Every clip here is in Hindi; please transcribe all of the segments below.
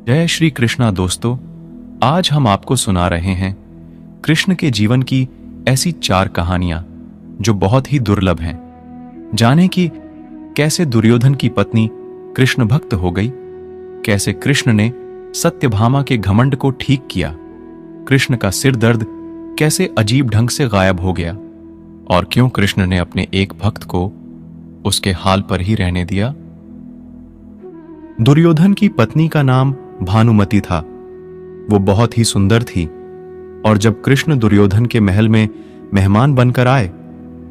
जय श्री कृष्णा दोस्तों। आज हम आपको सुना रहे हैं कृष्ण के जीवन की ऐसी 4 कहानियां जो बहुत ही दुर्लभ हैं। जाने कि कैसे दुर्योधन की पत्नी कृष्ण भक्त हो गई, कैसे कृष्ण ने सत्यभामा के घमंड को ठीक किया, कृष्ण का सिर दर्द कैसे अजीब ढंग से गायब हो गया और क्यों कृष्ण ने अपने एक भक्त को उसके हाल पर ही रहने दिया। दुर्योधन की पत्नी का नाम भानुमति था। वो बहुत ही सुंदर थी और जब कृष्ण दुर्योधन के महल में मेहमान बनकर आए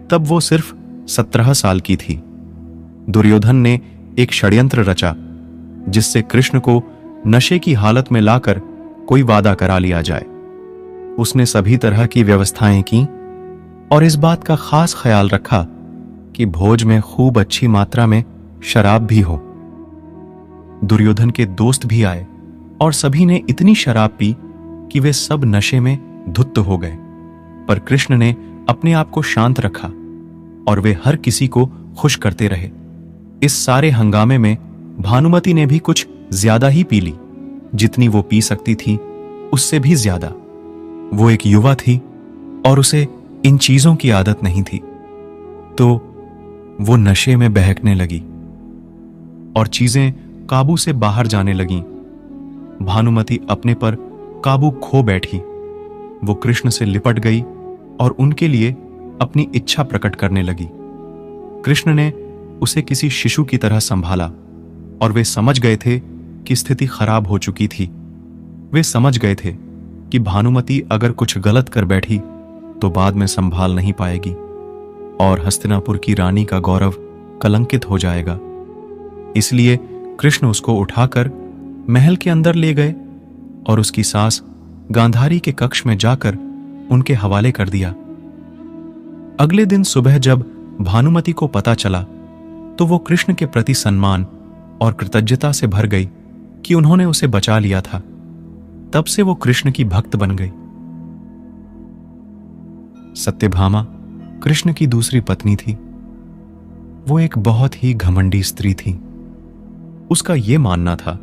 तब वो सिर्फ 17 साल की थी। दुर्योधन ने एक षड्यंत्र रचा जिससे कृष्ण को नशे की हालत में लाकर कोई वादा करा लिया जाए। उसने सभी तरह की व्यवस्थाएं की और इस बात का खास ख्याल रखा कि भोज में खूब अच्छी मात्रा में शराब भी हो। दुर्योधन के दोस्त भी आए और सभी ने इतनी शराब पी कि वे सब नशे में धुत्त हो गए, पर कृष्ण ने अपने आप को शांत रखा और वे हर किसी को खुश करते रहे। इस सारे हंगामे में भानुमति ने भी कुछ ज्यादा ही पी ली, जितनी वो पी सकती थी उससे भी ज्यादा। वो एक युवा थी और उसे इन चीजों की आदत नहीं थी, तो वो नशे में बहकने लगी और चीजें काबू से बाहर जाने लगीं। भानुमति अपने पर काबू खो बैठी। वो कृष्ण से लिपट गई और उनके लिए अपनी इच्छा प्रकट करने लगी। कृष्ण ने उसे किसी शिशु की तरह संभाला और वे समझ गए थे कि स्थिति खराब हो चुकी थी। वे समझ गए थे कि भानुमति अगर कुछ गलत कर बैठी तो बाद में संभाल नहीं पाएगी और हस्तिनापुर की रानी का गौरव कलंकित हो जाएगा। इसलिए कृष्ण उसको उठाकर महल के अंदर ले गए और उसकी सास गांधारी के कक्ष में जाकर उनके हवाले कर दिया। अगले दिन सुबह जब भानुमति को पता चला तो वो कृष्ण के प्रति सम्मान और कृतज्ञता से भर गई कि उन्होंने उसे बचा लिया था। तब से वो कृष्ण की भक्त बन गई। सत्यभामा कृष्ण की दूसरी पत्नी थी। वो एक बहुत ही घमंडी स्त्री थी। उसका यह मानना था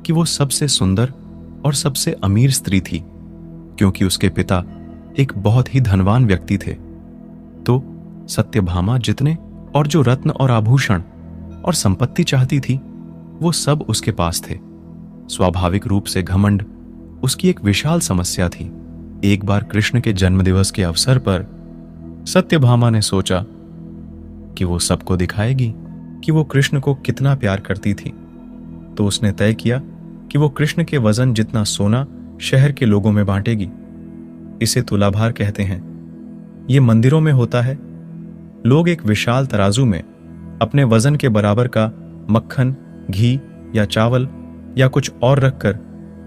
कि वो सबसे सुंदर और सबसे अमीर स्त्री थी, क्योंकि उसके पिता एक बहुत ही धनवान व्यक्ति थे। तो सत्यभामा जितने और जो रत्न और आभूषण और संपत्ति चाहती थी वो सब उसके पास थे। स्वाभाविक रूप से घमंड उसकी एक विशाल समस्या थी। एक बार कृष्ण के जन्मदिवस के अवसर पर सत्यभामा ने सोचा कि वो सबको दिखाएगी कि वो कृष्ण को कितना प्यार करती थी। तो उसने तय किया कि वो कृष्ण के वजन जितना सोना शहर के लोगों में बांटेगी। इसे तुलाभार कहते हैं। ये मंदिरों में होता है। लोग एक विशाल तराजू में अपने वजन के बराबर का मक्खन, घी या चावल या कुछ और रखकर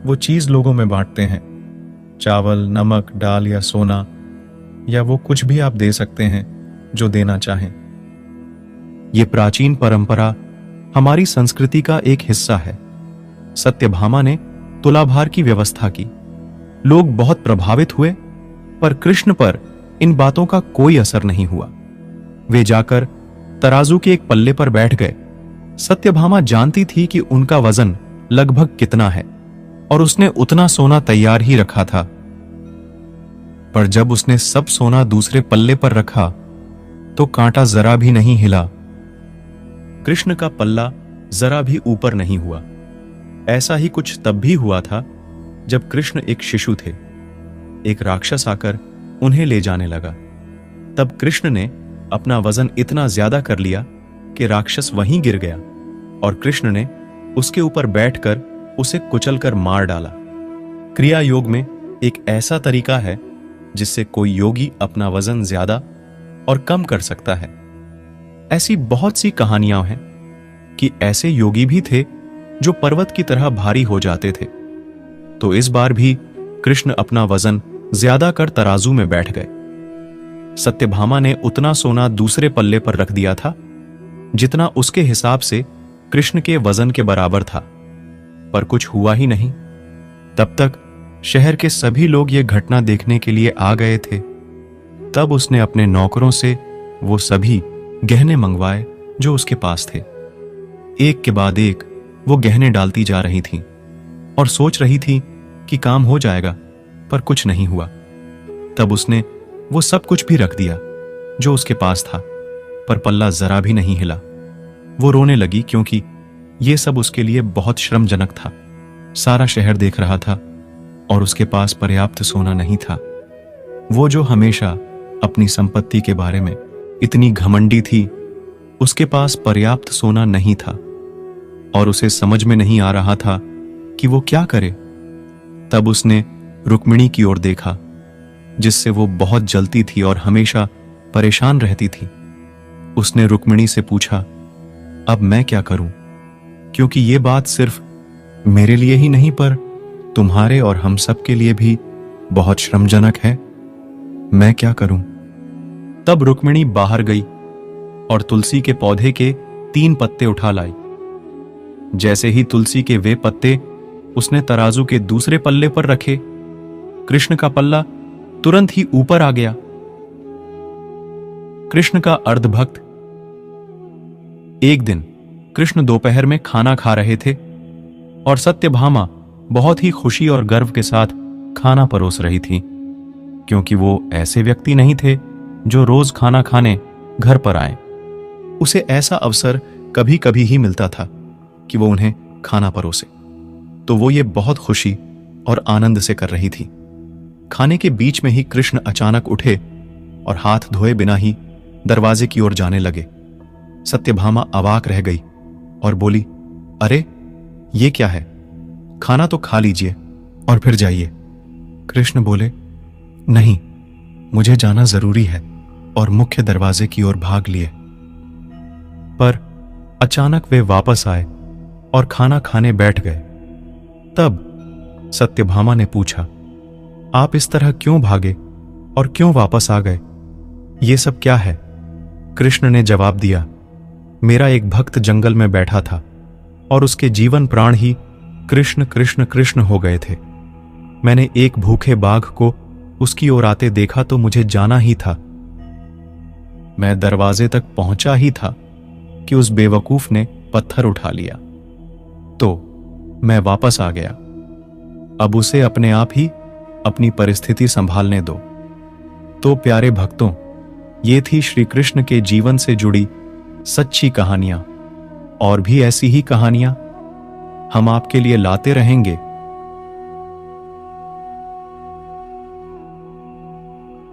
वो चीज लोगों में बांटते हैं। चावल, नमक, दाल या सोना या वो कुछ भी आप दे सकते हैं जो देना चाहें। ये प्राचीन परंपरा हमारी संस्कृति का एक हिस्सा है। सत्यभामा ने तुलाभार की व्यवस्था की। लोग बहुत प्रभावित हुए, पर कृष्ण पर इन बातों का कोई असर नहीं हुआ। वे जाकर तराजू के एक पल्ले पर बैठ गए। सत्यभामा जानती थी कि उनका वजन लगभग कितना है और उसने उतना सोना तैयार ही रखा था। पर जब उसने सब सोना दूसरे पल्ले पर रखा तो कांटा जरा भी नहीं हिला। कृष्ण का पल्ला जरा भी ऊपर नहीं हुआ। ऐसा ही कुछ तब भी हुआ था जब कृष्ण एक शिशु थे। एक राक्षस आकर उन्हें ले जाने लगा। तब कृष्ण ने अपना वजन इतना ज्यादा कर लिया कि राक्षस वहीं गिर गया और कृष्ण ने उसके ऊपर बैठकर उसे कुचलकर मार डाला। क्रिया योग में एक ऐसा तरीका है जिससे कोई योगी अपना वजन ज्यादा और कम कर सकता है। ऐसी बहुत सी कहानियां हैं कि ऐसे योगी भी थे जो पर्वत की तरह भारी हो जाते थे। तो इस बार भी कृष्ण अपना वजन ज्यादा कर तराजू में बैठ गए। सत्यभामा ने उतना सोना दूसरे पल्ले पर रख दिया था जितना उसके हिसाब से कृष्ण के वजन के बराबर था, पर कुछ हुआ ही नहीं। तब तक शहर के सभी लोग ये घटना देखने के लिए आ गए थे। तब उसने अपने नौकरों से वो सभी गहने मंगवाए जो उसके पास थे। एक के बाद एक वो गहने डालती जा रही थीं और सोच रही थी कि काम हो जाएगा, पर कुछ नहीं हुआ। तब उसने वो सब कुछ भी रख दिया जो उसके पास था, पर पल्ला जरा भी नहीं हिला। वो रोने लगी क्योंकि ये सब उसके लिए बहुत श्रमजनक था। सारा शहर देख रहा था और उसके पास पर्याप्त सोना नहीं था। वो जो हमेशा अपनी संपत्ति के बारे में इतनी घमंडी थी, उसके पास पर्याप्त सोना नहीं था और उसे समझ में नहीं आ रहा था कि वो क्या करे। तब उसने रुक्मिणी की ओर देखा, जिससे वो बहुत जलती थी और हमेशा परेशान रहती थी। उसने रुक्मिणी से पूछा, अब मैं क्या करूं? क्योंकि ये बात सिर्फ मेरे लिए ही नहीं पर तुम्हारे और हम सब के लिए भी बहुत श्रमजनक है। मैं क्या करूं? तब रुक्मिणी बाहर गई और तुलसी के पौधे के 3 पत्ते उठा लाई। जैसे ही तुलसी के वे पत्ते उसने तराजू के दूसरे पल्ले पर रखे, कृष्ण का पल्ला तुरंत ही ऊपर आ गया। कृष्ण का अर्धभक्त। एक दिन कृष्ण दोपहर में खाना खा रहे थे और सत्यभामा बहुत ही खुशी और गर्व के साथ खाना परोस रही थी, क्योंकि वो ऐसे व्यक्ति नहीं थे जो रोज खाना खाने घर पर आए। उसे ऐसा अवसर कभी कभी ही मिलता था कि वो उन्हें खाना परोसे, तो वो ये बहुत खुशी और आनंद से कर रही थी। खाने के बीच में ही कृष्ण अचानक उठे और हाथ धोए बिना ही दरवाजे की ओर जाने लगे। सत्यभामा अवाक रह गई और बोली, अरे ये क्या है? खाना तो खा लीजिए और फिर जाइए। कृष्ण बोले, नहीं, मुझे जाना जरूरी है, और मुख्य दरवाजे की ओर भाग लिए। पर अचानक वे वापस आए और खाना खाने बैठ गए। तब सत्यभामा ने पूछा, आप इस तरह क्यों भागे और क्यों वापस आ गए? ये सब क्या है? कृष्ण ने जवाब दिया, मेरा एक भक्त जंगल में बैठा था और उसके जीवन प्राण ही कृष्ण कृष्ण कृष्ण हो गए थे। मैंने एक भूखे बाघ को उसकी ओर आते देखा तो मुझे जाना ही था। मैं दरवाजे तक पहुंचा ही था कि उस बेवकूफ ने पत्थर उठा लिया, तो मैं वापस आ गया। अब उसे अपने आप ही अपनी परिस्थिति संभालने दो। तो प्यारे भक्तों, ये थी श्री कृष्ण के जीवन से जुड़ी सच्ची कहानियां। और भी ऐसी ही कहानियां हम आपके लिए लाते रहेंगे